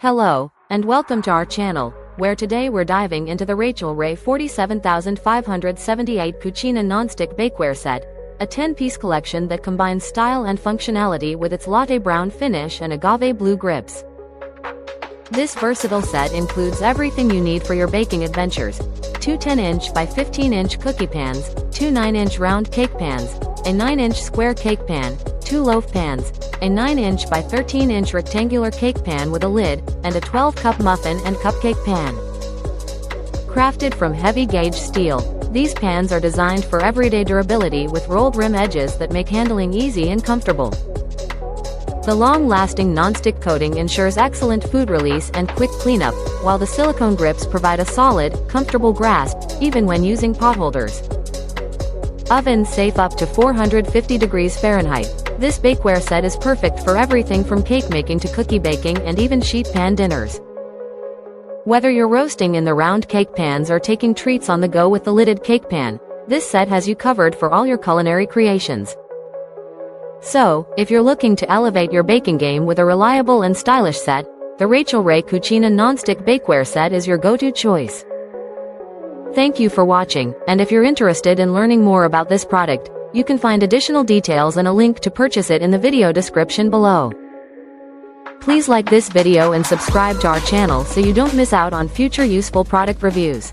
Hello, and welcome to our channel, where today we're diving into the Rachael Ray 47578 Cucina Nonstick Bakeware Set, a 10-piece collection that combines style and functionality with its latte brown finish and agave blue grips. This versatile set includes everything you need for your baking adventures: 2 10-inch by 15-inch cookie pans, 2 9-inch round cake pans, a 9-inch square cake pan, 2 loaf pans, a 9-inch by 13-inch rectangular cake pan with a lid, and a 12-cup muffin and cupcake pan. Crafted from heavy-gauge steel, these pans are designed for everyday durability with rolled rim edges that make handling easy and comfortable. The long-lasting non-stick coating ensures excellent food release and quick cleanup, while the silicone grips provide a solid, comfortable grasp, even when using potholders. Oven safe up to 450 degrees Fahrenheit. This bakeware set is perfect for everything from cake making to cookie baking and even sheet pan dinners. Whether you're roasting in the round cake pans or taking treats on the go with the lidded cake pan, this set has you covered for all your culinary creations. So, if you're looking to elevate your baking game with a reliable and stylish set, the Rachael Ray Cucina Nonstick Bakeware Set is your go-to choice. Thank you for watching, and if you're interested in learning more about this product, you can find additional details and a link to purchase it in the video description below. Please like this video and subscribe to our channel so you don't miss out on future useful product reviews.